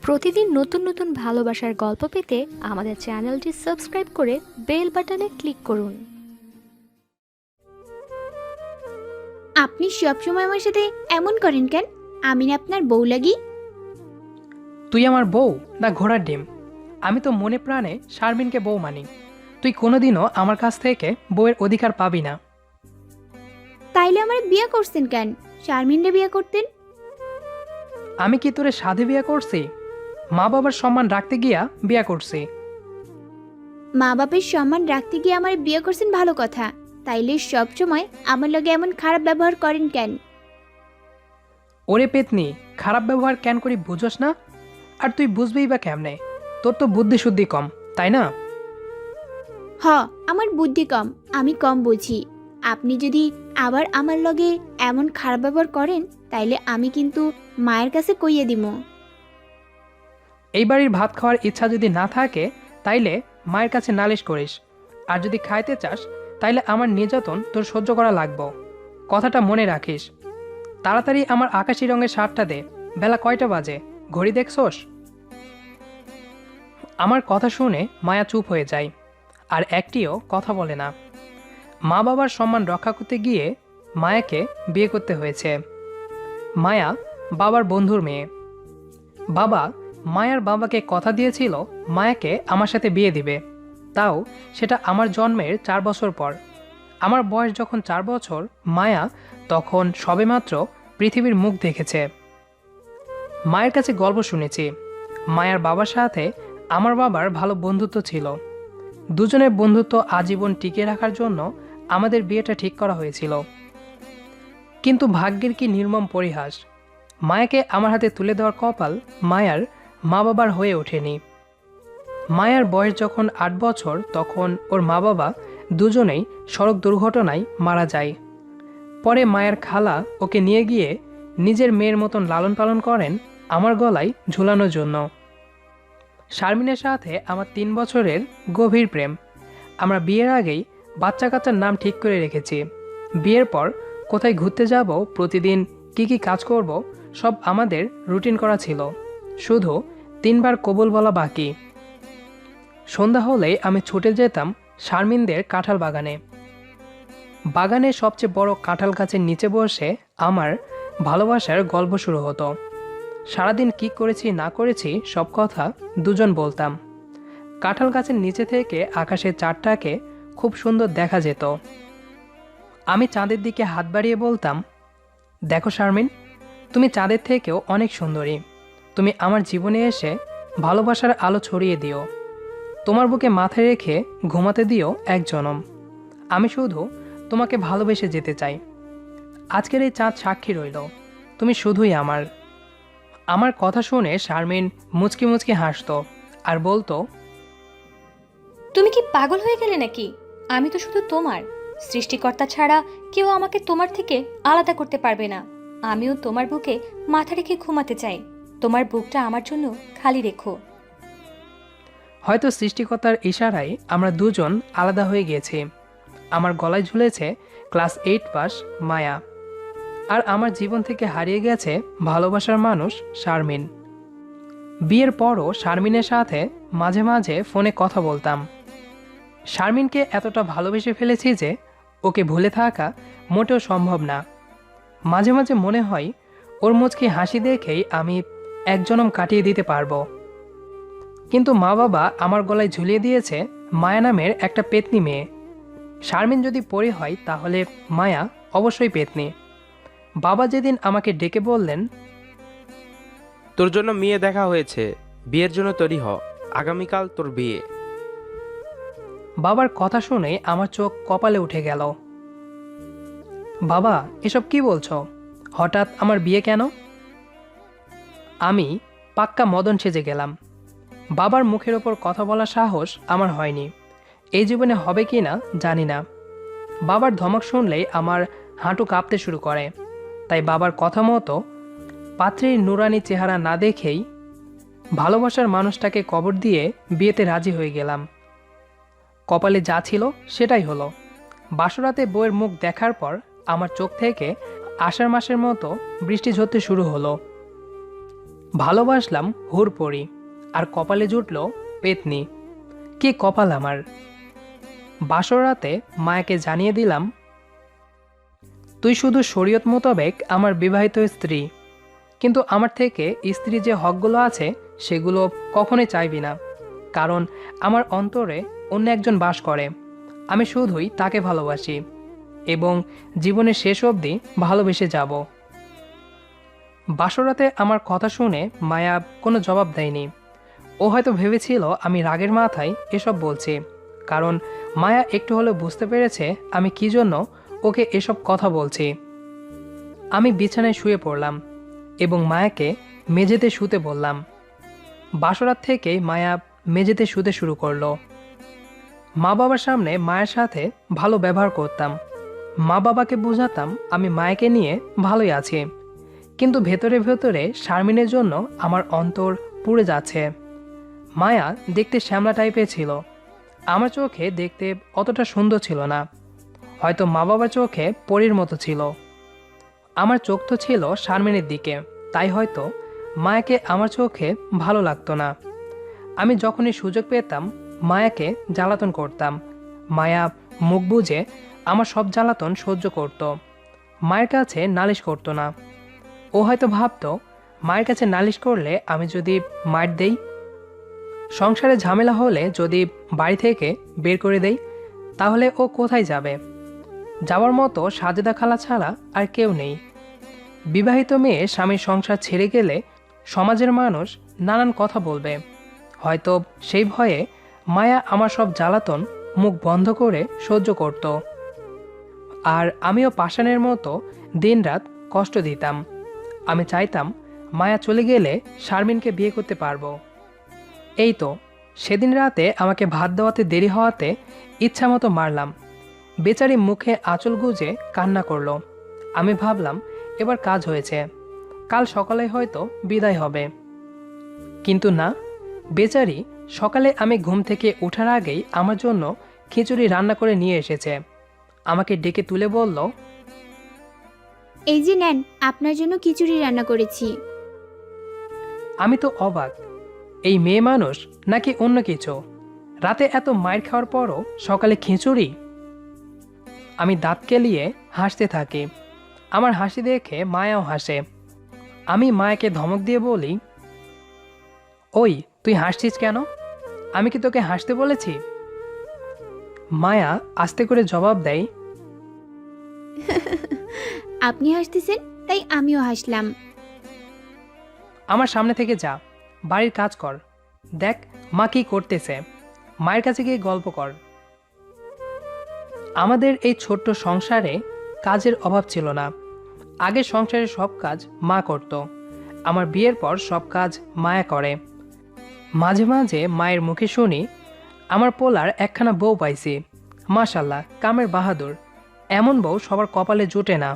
প্রতিদিন নতুন নতুন ভালোবাসার গল্প পেতে আমাদের চ্যানেলটি সাবস্ক্রাইব করে বেল বাটনে ক্লিক করুন। আপনি সবসময় আমার সাথে এমন করেন কেন? আমি না আপনার বউ লাগি? তুই আমার বউ না ঘোড়ার ডিম? আমি তো মনে প্রাণে শারমিনকে বউ মানি। তুই কোনোদিনও আমার কাছ থেকে বউয়ের অধিকার পাবি না। তাইলে আমার বিয়ে করছেন কেন? শারমিনরে বিয়ে করতেন। আমি কি তোরে সাধে বিয়ে করছি? মা বাবার সম্মান রাখতে গিয়া বিয়ে করছি। মা বাপের সম্মান রাখতে গিয়ে আমার বিয়ে করছেন ভালো কথা, তাইলে সবসময় আমার লগে এমন খারাপ ব্যবহার করেন কেন? ওরে পেতনি, খারাপ ব্যবহার কেন করি বুঝোস না? আর তুই বুঝবেই বা কেমনে? তোর তো বুদ্ধি শুদ্ধি কম, তাই না? হ, আমার বুদ্ধি কম, আমি কম বুঝি। আপনি যদি আবার আমার লগে এমন খারাপ ব্যবহার করেন তাইলে আমি কিন্তু মায়ের কাছে কইয়ে দিমু। এই বাড়ির ভাত খাওয়ার ইচ্ছা যদি না থাকে তাইলে মায়ের কাছে নালিশ করিস। আর যদি খাইতে চাস তাইলে আমার নির্যাতন তোর সহ্য করা লাগবে। কথাটা মনে রাখিস। তাড়াতাড়ি আমার আকাশি রঙের শার্টটা দে। বেলা কয়টা বাজে ঘড়ি দেখছোস? আমার কথা শুনে মায়া চুপ হয়ে যায়, আর একটিও কথা বলে না। মা বাবার সম্মান রক্ষা করতে গিয়ে মায়াকে বিয়ে করতে হয়েছে। মায়া বাবার বন্ধুর মেয়ে। বাবা মায়ার বাবাকে কথা দিয়েছিল মায়াকে আমার সাথে বিয়ে দিবে, তাও সেটা আমার জন্মের 4 বছর পর। আমার বয়স যখন 4 বছর, মায়া তখন সবেমাত্র পৃথিবীর মুখ দেখেছে। মায়ের কাছে গল্প শুনেছি, মায়ার বাবার সাথে আমার বাবার ভালো বন্ধুত্ব ছিল। দুজনের বন্ধুত্ব আজীবন টিকিয়ে রাখার জন্য আমাদের বিয়েটা ঠিক করা হয়েছিল। কিন্তু ভাগ্যের কি নির্মম পরিহাস, মায়াকে আমার হাতে তুলে দেওয়ার কপাল মায়ার মা বাবার হয়ে ওঠেনি। মায়ার বয়স যখন 8 বছর, তখন ওর মা বাবা দুজনেই সড়ক দুর্ঘটনায় মারা যায়। পরে মায়ের খালা ওকে নিয়ে গিয়ে নিজের মেয়ের মতন লালন পালন করেন আমার গলায় ঝুলানোর জন্য। শারমিনের সাথে আমার 3 বছরের গভীর প্রেম। আমরা বিয়ের আগেই বাচ্চা কাচ্চার নাম ঠিক করে রেখেছি। বিয়ের পর কোথায় ঘুরতে যাব, প্রতিদিন কি কি কাজ করব, সব আমাদের রুটিন করা ছিল। শুধু 3বার কবুল বলা বাকি। সন্ধ্যা হলেই আমি ছুটে যেতাম শারমিনদের কাঁঠাল বাগানে। বাগানের সবচেয়ে বড় কাঁঠাল গাছের নিচে বসে আমার ভালোবাসার গল্প শুরু হতো। সারাদিন কি করেছি না করেছি সব কথা দুজন বলতাম। কাঁঠাল গাছের নিচে থেকে আকাশের চাঁদটাকে খুব সুন্দর দেখা যেত। আমি চাঁদের দিকে হাত বাড়িয়ে বলতাম, দেখো শারমিন, তুমি চাঁদের থেকেও অনেক সুন্দরী। তুমি আমার জীবনে এসে ভালোবাসার আলো ছড়িয়ে দিও। তোমার বুকে মাথায় রেখে ঘুমাতে দিও এক জনম। আমি শুধু তোমাকে ভালোবেসে যেতে চাই। আজকের এই চাঁদ সাক্ষী রইল, তুমি শুধুই আমার। আমার কথা শুনে শারমিন মুচকি মুচকি হাসতো আর বলতো, তুমি কি পাগল হয়ে গেলে নাকি? আমি তো শুধু তোমার। সৃষ্টিকর্তা ছাড়া কেউ আমাকে তোমার থেকে আলাদা করতে পারবে না। আমিও তোমার বুকে মাথা রেখে ঘুমাতে চাই। তোমার বুকটা আমার জন্য খালি রেখো। হয়তো সৃষ্টিকর্তার ইশারায় আমরা দুজন আলাদা হয়ে গিয়েছি। আমার গলায় ঝুলেছে ক্লাস 8 পাস মায়া, আর আমার জীবন থেকে হারিয়ে গেছে ভালোবাসার মানুষ শারমিন। বিয়ের পরও শারমিনের সাথে মাঝে মাঝে ফোনে কথা বলতাম। শারমিনকে এতটা ভালোবেসে ফেলেছি যে ওকে ভুলে থাকা মোটেও সম্ভব না। মাঝে মাঝে মনে হয় ওর মুচকি হাসি দেখেই আমি এক জনম কাটিয়ে দিতে পারবো। কিন্তু মা বাবা আমার গলায় ঝুলিয়ে দিয়েছে মায়া নামের একটা পেতনি মেয়ে। শারমিন যদি পরি হয় তাহলে মায়া অবশ্যই পেতনি। বাবা যেদিন আমাকে ডেকে বললেন, তোর জন্য মেয়ে দেখা হয়েছে, বিয়ের জন্য তৈরি হ, আগামীকাল তোর বিয়ে। বাবার কথা শুনে আমার চোখ কপালে উঠে গেল। বাবা, এসব কি বলছো? হঠাৎ আমার বিয়ে কেন? আমি পাক্কা মদন সেজে গেলাম। বাবার মুখের ওপর কথা বলার সাহস আমার হয়নি। এই জীবনে হবে কি না জানি না। বাবার ধমক শুনলেই আমার হাঁটু কাঁপতে শুরু করে। তাই বাবার কথা মতো পাত্রীর নুরানি চেহারা না দেখেই ভালোবাসার মানুষটাকে কবর দিয়ে বিয়েতে রাজি হয়ে গেলাম। কপালে যা ছিল সেটাই হলো। বাসরাতে বউয়ের মুখ দেখার পর আমার চোখ থেকে আষাঢ় মাসের মতো বৃষ্টি ঝরতে শুরু হলো। ভালোবাসলাম হুড়পড়ি, আর কপালে জুটল পেতনি। কি কপাল আমার! বাসর রাতে মায়াকে জানিয়ে দিলাম, তুই শুধু শরীয়ত মোতাবেক আমার বিবাহিত স্ত্রী, কিন্তু আমার থেকে স্ত্রী যে হকগুলো আছে সেগুলো কখনোই চাইবি না, কারণ আমার অন্তরে অন্য একজন বাস করে। আমি শুধুই তাকে ভালোবাসি এবং জীবনের শেষ অবধি ভালোবেসে যাব। বাসরাতে আমার কথা শুনে মায়া কোনো জবাব দেয়নি। ও হয়তো ভেবেছিল আমি রাগের মাথায় এসব বলছি, কারণ মায়া একটু হলেও বুঝতে পেরেছে আমি কি জন্য ওকে এসব কথা বলছি। আমি বিছানায় শুয়ে পড়লাম এবং মায়াকে মেঝেতে শুতে বললাম। বাসরাত থেকেই মায়া মেঝেতে শুতে শুরু করলো। মা বাবার সামনে মায়ের সাথে ভালো ব্যবহার করতাম। মা বাবাকে বোঝাতাম আমি মায়াকে নিয়ে ভালোই আছি, কিন্তু ভেতরে ভেতরে শারমিনের জন্য আমার অন্তর পুড়ে যাচ্ছে। মায়া দেখতে শ্যামলা টাইপের ছিল, আমার চোখে দেখতে অতটা সুন্দর ছিল না। হয়তো মা বাবার চোখে পরীর মতো ছিল। আমার চোখ তো ছিল শারমিনের দিকে, তাই হয়তো মায়াকে আমার চোখে ভালো লাগতো না। আমি যখনই সুযোগ পেতাম মায়াকে জ্বালাতন করতাম। মায়া মুখ বুজে আমার সব জ্বালাতন সহ্য করত, মায়ের কাছে নালিশ করতো না। ও হয়তো ভাবতো মায়ের কাছে নালিশ করলে আমি যদি মার দেই, সংসারে ঝামেলা হলে যদি বাড়ি থেকে বের করে দেই, তাহলে ও কোথায় যাবে? যাওয়ার মতো সাজেদা খালা ছাড়া আর কেউ নেই। বিবাহিত মেয়ে স্বামীর সংসার ছেড়ে গেলে সমাজের মানুষ নানান কথা বলবে। হয়তো সেই ভয়ে মায়া আমার সব জ্বালাতন মুখ বন্ধ করে সহ্য করত, আর আমিও পাষাণের মতো দিনরাত কষ্ট দিতাম। আমি চাইতাম মায়া চলে গেলে শারমিনকে বিয়ে করতে পারবো। এই তো সেদিন রাতে আমাকে ভাত দেওয়াতে দেরি হওয়াতে ইচ্ছা মতো মারলাম। বেচারি মুখে আঁচল গুজে কান্না করলো। আমি ভাবলাম এবার কাজ হয়েছে, কাল সকালে হয়তো বিদায় হবে। কিন্তু না, বেচারি সকালে আমি ঘুম থেকে ওঠার আগেই আমার জন্য খিচুড়ি রান্না করে নিয়ে এসেছে। আমাকে ডেকে তুলে বলল, এই যে নেন, আপনার জন্য খিচুড়ি রান্না করেছি। আমি তো অবাক, এই মেয়ে মানুষ নাকি অন্য কিছু? রাতে এত মাইর খাওয়ার পরও সকালে খিচুড়ি? আমি দাঁত কেলিয়ে হাসতে থাকি। আমার হাসি দেখে মায়াও হাসে। আমি মায়াকে ধমক দিয়ে বলি, ওই তুই হাসছিস কেন? আমি কি তোকে হাসতে বলেছি? মায়া আস্তে করে জবাব দেয়, আপনি হাসতেছেন তাই আমিও হাসলাম। আমার সামনে থেকে যা, বাড়ির কাজ কর। দেখ মা কি করতেছে, মায়ের কাছে গিয়ে গল্প কর। আমাদের এই ছোট্ট সংসারে কাজের অভাব ছিল না। আগে সংসারের সব কাজ মা করত, আমার বিয়ের পর সব কাজ মায়া করে। মাঝে মাঝে মায়ের মুখে শুনি, আমার পোলার একখানা বউ পাইছি, মাশাল্লাহ কামের বাহাদুর, এমন বউ সবার কপালে জুটে না।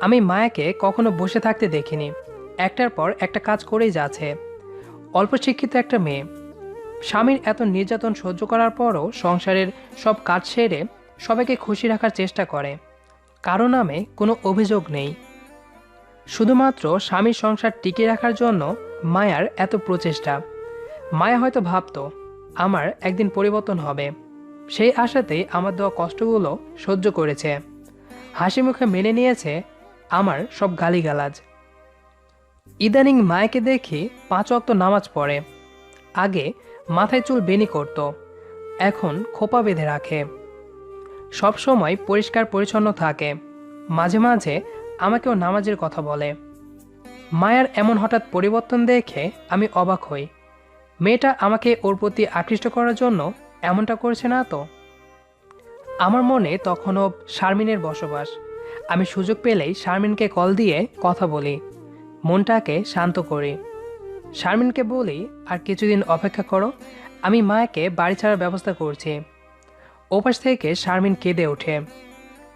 আমি মায়াকে কখনো বসে থাকতে দেখিনি, একটার পর একটা কাজ করেই যাচ্ছে। অল্প শিক্ষিত একটা মেয়ে, স্বামীর এত নির্যাতন সহ্য করার পরও সংসারের সব কাজ সেরে সবাইকে খুশি রাখার চেষ্টা করে। কারো নামে কোনো অভিযোগ নেই। শুধুমাত্র স্বামীর সংসার টিকিয়ে রাখার জন্য মায়ার এত প্রচেষ্টা। মায়া হয়তো ভাবতো আমার একদিন পরিবর্তন হবে, সেই আশাতেই আমার দেওয়া কষ্টগুলো সহ্য করেছে, হাসি মুখে মেনে নিয়েছে আমার সব গালিগালাজ। ইদানিং মায়াকে দেখি 5 ওয়াক্ত নামাজ পড়ে। আগে মাথায় চুল বেনি করত, এখন খোপা বেঁধে রাখে। সব সময় পরিষ্কার পরিচ্ছন্ন থাকে। মাঝে মাঝে আমাকেও নামাজের কথা বলে। মায়ার এমন হঠাৎ পরিবর্তন দেখে আমি অবাক হই। মেয়েটা আমাকে ওর প্রতি আকৃষ্ট করার জন্য এমনটা করছে না তো? আমার মনে তখনও শারমিনের বসবাস। আমি সুযোগ পেলেই শারমিনকে কল দিয়ে কথা বলি, মনটাকে শান্ত করি। শারমিনকে বলি আর কিছুদিন অপেক্ষা করো, আমি মায়াকে বাড়ি ছাড়ার ব্যবস্থা করছি। ওপাশ থেকে শারমিন কেঁদে ওঠে।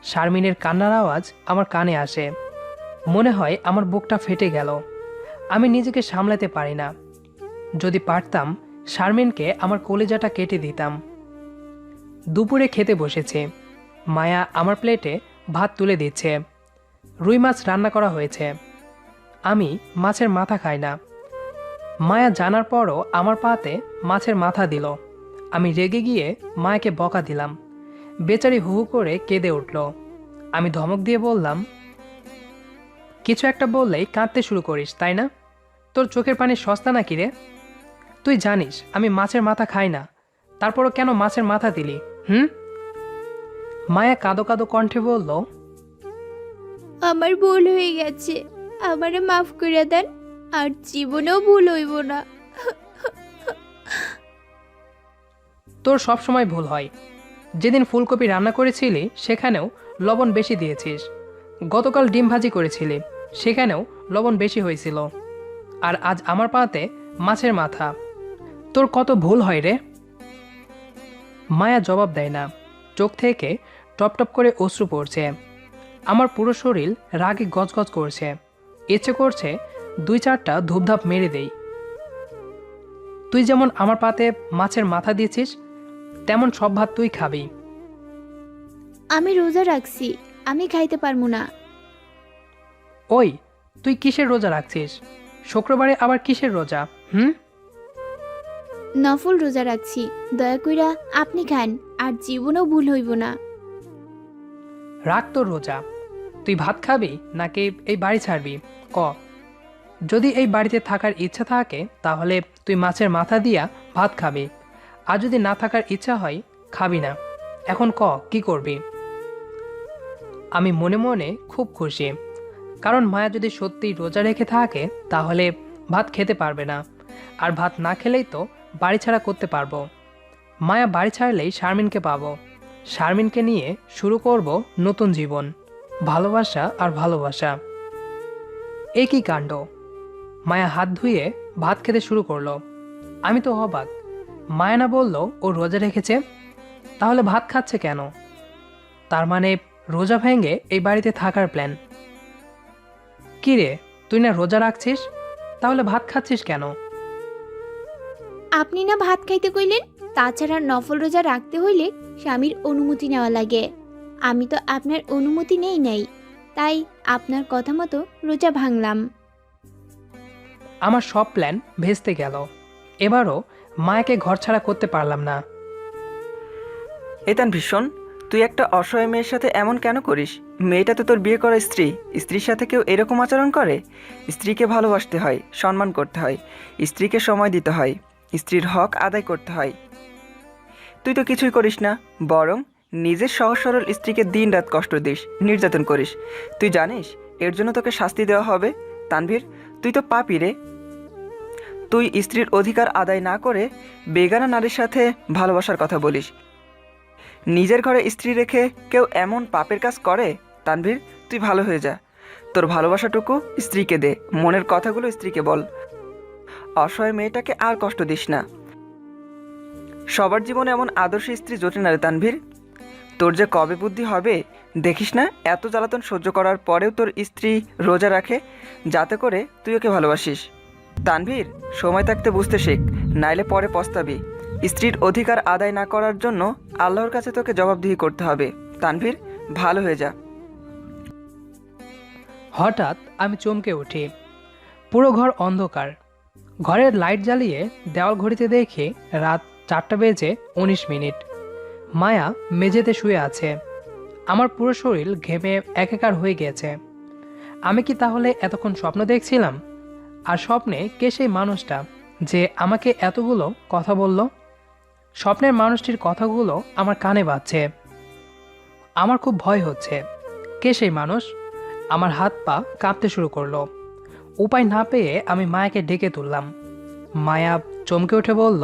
শারমিনের কান্নার আওয়াজ আমার কানে আসে। মনে হয় আমার বুকটা ফেটে গেল। আমি নিজেকে সামলাতে পারি না। যদি পারতাম শারমিনকে আমার কলিজাটা কেটে দিতাম। দুপুরে খেতে বসেছে। মায়া আমার প্লেটে ভাত তুলে দিচ্ছে। রুই মাছ রান্না করা হয়েছে। আমি মাছের মাথা খাই না। মায়া জানার পরও আমার পাতে মাছের মাথা দিল। আমি রেগে গিয়ে মায়াকে বকা দিলাম। বেচারি হু হু করে কেঁদে উঠল। আমি ধমক দিয়ে বললাম, কিছু একটা বললেই কাঁদতে শুরু করিস, তাই না? তোর চোখের পানি সস্তা নাকি রে? তুই জানিস আমি মাছের মাথা খাই না, তারপরও কেন মাছের মাথা দিলি? মায়া কাঁদো কাঁদো কণ্ঠে বলল, আমার ভুল হয়ে গেছে, আমারে মাফ করে দেন, আর জীবনেও ভুল হইব না। তোর সব সময় ভুল হয়। যেদিন ফুলকপি রান্না করেছিলি সেখানেও লবণ বেশি দিয়েছিস। গতকাল ডিম ভাজি করেছিলি, সেখানেও লবণ বেশি হয়েছিল। আর আজ আমার পাতে মাছের মাথা। তোর কত ভুল হয় রে। মায়া জবাব দেয় না। চোখ থেকে টপ টপ করে অশ্রু পড়ছে। আমার পুরো শরীর রাগে গজগজ করছে। ইচ্ছে করছে 2-4টা ধূপধাপ মেরে দেই। তুই যেমন আমার পাতে মাছের মাথা দিয়েছিস, তেমন সব ভাত তুই খাবি। আমি রোজা রাখছি, আমি খাইতে পারবো না। ওই, তুই কিসের রোজা রাখছিস? শুক্রবারে আবার কিসের রোজা? নফল রোজা রাখছি, দয়া কইরা আপনি খান, আর জীবনেও ভুল হইব না। রাখ তোর রোজা। তুই ভাত খাবি নাকি এই বাড়ি ছাড়বি? ক। যদি এই বাড়িতে থাকার ইচ্ছা থাকে তাহলে তুই মাছের মাথা দিয়া ভাত খাবি, আর যদি না থাকার ইচ্ছা হয় খাবি না। এখন ক, কি করবি? আমি মনে মনে খুব খুশি, কারণ মায়া যদি সত্যিই রোজা রেখে থাকে তাহলে ভাত খেতে পারবে না, আর ভাত না খেলেই তো বাড়ি ছাড়া করতে পারবো। মায়া বাড়ি ছাড়লেই শারমিনকে পাবো। শারমিনকে নিয়ে শুরু করব নতুন জীবন, ভালোবাসা আর ভালোবাসা। এ কি কাণ্ড! মায়া হাত ধুয়ে ভাত খেতে শুরু করলো। আমি তো অবাক। মায়া না বললো ও রোজা রেখেছে, তাহলে ভাত খাচ্ছে কেন? তার মানে রোজা ভেঙে এই বাড়িতে থাকার প্ল্যান। কি রে, তুই না রোজা রাখছিস, তাহলে ভাত খাচ্ছিস কেন? আপনি না ভাত খাইতে কইলেন, তাছাড়া নফল রোজা রাখতে হইলে স্বামীর অনুমতি নেওয়া লাগে। আমি তো আপনার অনুমতি নেই নাই, তাই আপনার কথা মতো রোজা ভাঙলাম। আমার সব প্ল্যান ভেস্তে গেল। এবারও মায়াকে ঘরছাড়া করতে পারলাম না। এতান ভীষণ, তুই একটা অসহায় মেয়ের সাথে এমন কেন করিস? মেয়েটা তো তোর বিয়ে করা স্ত্রী। স্ত্রীর সাথে কেউ এরকম আচরণ করে? স্ত্রীকে ভালোবাসতে হয়, সম্মান করতে হয়, স্ত্রীকে সময় দিতে হয়, স্ত্রীর হক আদায় করতে হয়। তুই তো কিছুই করিস না, বরং নিজের সহজ সরল স্ত্রীকে দিন রাত কষ্ট দিস, নির্যাতন করিস। তুই জানিস এর জন্য তোকে শাস্তি দেওয়া হবে? তানভীর, তুই তো পাপী রে। তুই স্ত্রীর অধিকার আদায় না করে বেগানা নারীর সাথে ভালোবাসার কথা বলিস। নিজের ঘরে স্ত্রী রেখে কেউ এমন পাপের কাজ করে? তানভীর, তুই ভালো হয়ে যা। তোর ভালোবাসাটুকু স্ত্রীকে দে, মনের কথাগুলো স্ত্রীকে বল। অসহায় মেয়েটাকে আর কষ্ট দিস না। সবার জীবনে এমন আদর্শ স্ত্রী জোটে না রে তানভীর। তোর যে কবে বুদ্ধি হবে দেখিস না। এত জ্বালাতন সহ্য করার পরেও তোর স্ত্রী রোজা রাখে, যাতে করে তুই ওকে ভালোবাসিস। তানভীর, সময় থাকতে বুঝতে শেখ, নাইলে পরে পস্তাবি। স্ত্রীর অধিকার আদায় না করার জন্য আল্লাহর কাছে তোকে জবাবদিহি করতে হবে। তানভীর, ভালো হয়ে যা। হঠাৎ আমি চমকে উঠি। পুরো ঘর অন্ধকার। ঘরের লাইট জ্বালিয়ে দেওয়াল ঘড়িতে দেখি রাত 4:19। মায়া মেঝেতে শুয়ে আছে। আমার পুরো শরীর ঘেমে একাকার হয়ে গেছে। আমি কি তাহলে এতক্ষণ স্বপ্ন দেখছিলাম? আর স্বপ্নে কে সেই মানুষটা যে আমাকে এতগুলো কথা বলল? স্বপ্নের মানুষটির কথাগুলো আমার কানে বাজছে। আমার খুব ভয় হচ্ছে। কে সেই মানুষ? আমার হাত পা কাঁপতে শুরু করলো। উপায় না পেয়ে আমি মায়াকে ডেকে তুললাম। মায়া চমকে উঠে বলল,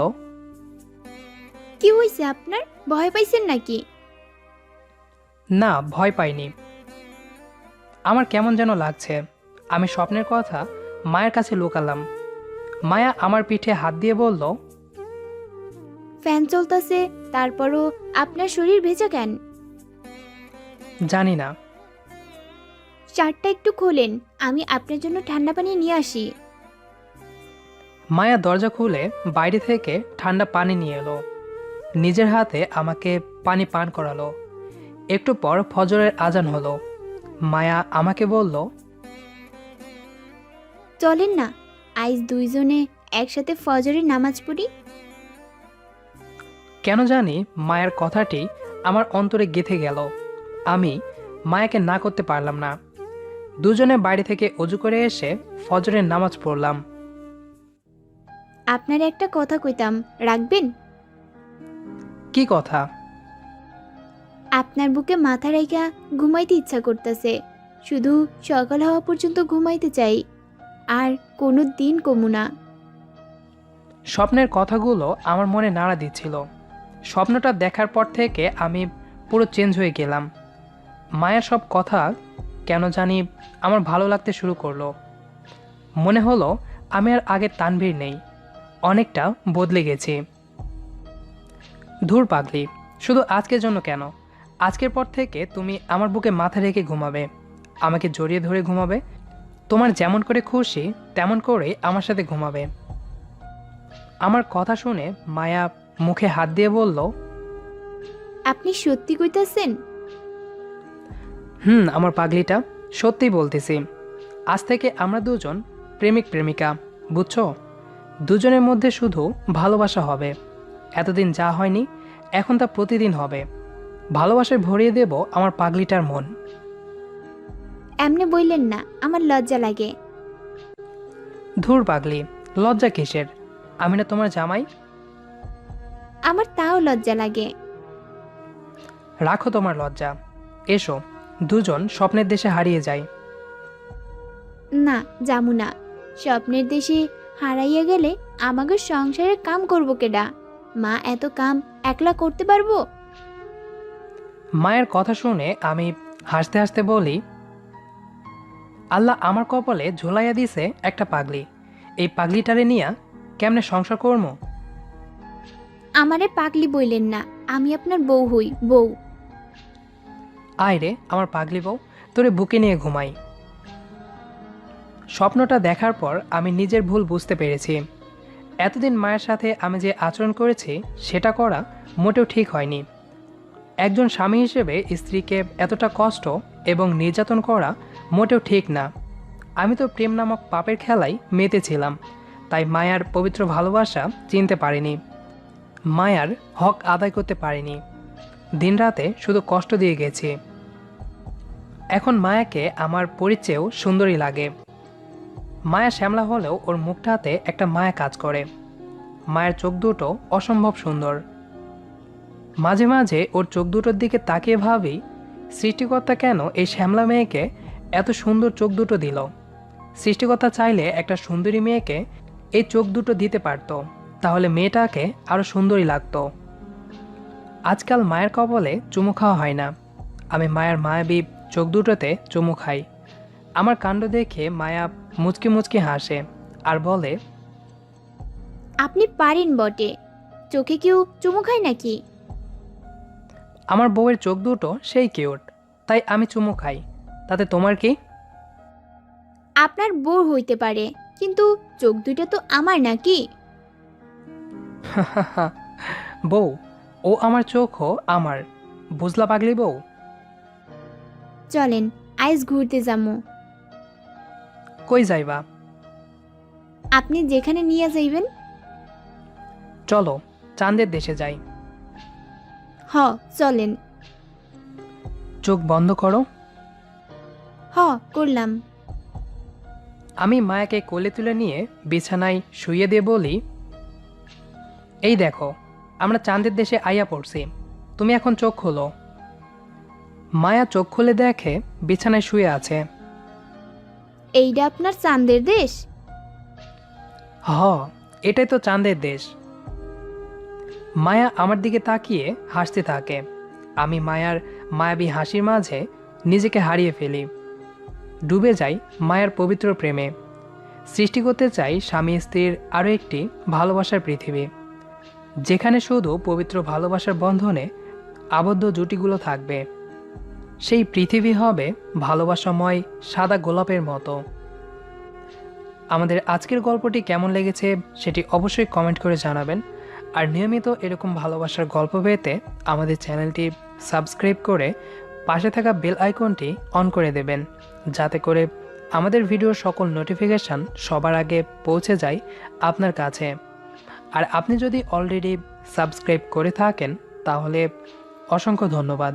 কি হয়েছে আপনার? ভয় পাইছেন নাকি? না, ভয় পাইনি। আমার কেমন যেন লাগছে। আমি স্বপ্নের কথা মায়ের কাছে লুকালাম। মায়া আমার পিঠে হাত দিয়ে বলল, ফ্যান চলতেছে, তারপরও আপনার শরীর ভেজা কেন? জানি না। শার্টটা একটু খোলেন, আমি আপনার জন্য ঠান্ডা পানি নিয়ে আসি। মায়া দরজা খুলে বাইরে থেকে ঠান্ডা পানি নিয়ে এলো। নিজের হাতে আমাকে পানি পান করালো। একটু পর ফজরের আজান হলো। মায়া আমাকে বলল, চলেন না, আজ দুইজনে একসাথে ফজরের নামাজ পড়ি। কেন জানি মায়ের কথাটি আমার অন্তরে গেঁথে গেল। আমি মায়াকে না করতে পারলাম না। দুজনে বাড়ি থেকে অজু করে এসে ফজরের নামাজ পড়লাম। আপনার একটা কথা কইতাম, রাখবেন? কি কথা? আপনার বুকে মাথা রাইখা ঘুমাইতে ইচ্ছা করতেছে। শুধু সকাল হওয়া পর্যন্ত ঘুমাইতে চাই, আর কোনো দিন কমু না। স্বপ্নের কথাগুলো আমার মনে নাড়া দিচ্ছিল। স্বপ্নটা দেখার পর থেকে আমি পুরো চেঞ্জ হয়ে গেলাম। মায়ের সব কথা কেন জানি আমার ভালো লাগতে শুরু করলো। মনে হলো আমি আর আগের তানভীর নেই, অনেকটা বদলে গেছি। ধুর পাগলি, শুধু আজকের জন্য কেন, আজকের পর থেকে তুমি আমার বুকে মাথা রেখে ঘুমাবে, আমাকে জড়িয়ে ধরে ঘুমাবে, তোমার যেমন করে খুশি তেমন করে আমার সাথে ঘুমাবে। আমার কথা শুনে মায়া মুখে হাত দিয়ে বলল, আপনি সত্যি কইতাছেন? আমার পাগলিটা, সত্যিই বলতেছি। আজ থেকে আমরা দুজন প্রেমিক প্রেমিকা, বুঝছো? দুজনের মধ্যে শুধু ভালোবাসা হবে। এতদিন যা হয়নি এখন তা প্রতিদিন হবে। ভালোবাসায় ভরিয়ে দেব আমার পাগলিটার মন। এমনে বললেন না, আমার লজ্জা লাগে। ধুর পাগলি, লজ্জা কিসের? আমি না তোমার জামাই? আমার তাও লজ্জা লাগে। রাখো তোমার লজ্জা, এসো দুজন স্বপ্নের দেশে হারিয়ে যাই। না, যামু না। স্বপ্নের দেশে হারাইয়া গেলে আমাকে সংসারের কাম করব কেডা? মা এত কাম একলা করতে পারবো? মায়ের কথা শুনে আমি হাসতে হাসতে বলি, আল্লাহ আমার কপালে ঝোলাইয়া দিছে একটা পাগলি। এই পাগলিটারে নিয়া কেমনে সংসার করবো? আমারে পাগলি বইলেন না, আমি আপনার বউ হই, বউ। আয় রে আমার পাগলি বউ, তোরে বুকে নিয়ে ঘুমাই। স্বপ্নটা দেখার পর আমি নিজের ভুল বুঝতে পেরেছি। এতদিন মায়ের সাথে আমি যে আচরণ করেছি সেটা করা মোটেও ঠিক হয়নি। একজন স্বামী হিসেবে স্ত্রীকে এতটা কষ্ট এবং নির্যাতন করা মোটেও ঠিক না। আমি তো প্রেম নামক পাপের খেলায় মেতেছিলাম, তাই মায়ার পবিত্র ভালোবাসা চিনতে পারিনি, মায়ার হক আদায় করতে পারিনি। দিনরাতে শুধু কষ্ট দিয়ে গেছি। এখন মায়াকে আমার পরিচয়েও সুন্দরী লাগে। মায়া শ্যামলা হলেও ওর মুখটাতে একটা মায়া কাজ করে। মায়ের চোখ দুটো অসম্ভব সুন্দর। মাঝে মাঝে ওর চোখ দুটোর দিকে তাকিয়ে ভাবি, সৃষ্টিকর্তা কেন এই শ্যামলা মেয়েকে এত সুন্দর চোখ দুটো দিল? সৃষ্টিকর্তা চাইলে একটা সুন্দরী মেয়েকে এই চোখ দুটো দিতে পারত, তাহলে মেয়েটাকে আরও সুন্দরী লাগতো। আজকাল মায়ের কপালে চুমু খাওয়া হয় না, আমি মায়ের মায়াবী চোখ দুটোতে চুমু খাই। আমার কাণ্ড দেখে মায়া মুচকি মুচকি হাসে আর বলে, আপনি পারেন বটে, চোখে কেউ চুমু খায় নাকি? আমার বউয়ের চোখ দুটো সেই কিউট, তাই আমি চুমু খাই, তাতে তোমার কি? আপনার বউ হইতে পারে, কিন্তু চোখ দুইটা তো আমার নাকি? বউ, ও আমার চোখও আমার, বুঝলা পাগলি বউ? চলেন আইস ঘুরতে যামু। কই যাইবা? আপনি যেখানে নিয়ে যাইবেন। চলো চাঁদের দেশে যাই। হ, চলেন। চোখ বন্ধ করো। হ, করলাম। আমি মায়াকে কোলে তুলে নিয়ে বিছানায় শুইয়ে দিয়ে বলি, এই দেখো আমরা চাঁদের দেশে আইয়া পড়ছি, তুমি এখন চোখ খোলো। মায়া চোখ খুলে দেখে বিছানায় শুয়ে আছে। এইটা আপনার চাঁদের দেশ? হ, এটাই তো চাঁদের দেশ। মায়া আমার দিকে তাকিয়ে হাসতে থাকে। আমি মায়ার মায়াবী হাসির মাঝে নিজেকে হারিয়ে ফেলি, ডুবে যাই মায়ার পবিত্র প্রেমে। সৃষ্টি করতে চাই স্বামী স্ত্রীর আরও একটি ভালোবাসার পৃথিবী, যেখানে শুধু পবিত্র ভালোবাসার বন্ধনে আবদ্ধ জুটিগুলো থাকবে। সেই পৃথিবী হবে ভালোবাসাময় সাদা গোলাপের মতো। আমাদের আজকের গল্পটি কেমন লেগেছে সেটি অবশ্যই কমেন্ট করে জানাবেন। আর নিয়মিত এরকম ভালোবাসার গল্প পেতে আমাদের চ্যানেলটি সাবস্ক্রাইব করে পাশে থাকা বেল আইকনটি অন করে দেবেন, যাতে করে আমাদের ভিডিওর সকল নোটিফিকেশান সবার আগে পৌঁছে যায় আপনার কাছে। আর আপনি যদি অলরেডি সাবস্ক্রাইব করে থাকেন তাহলে অসংখ্য ধন্যবাদ।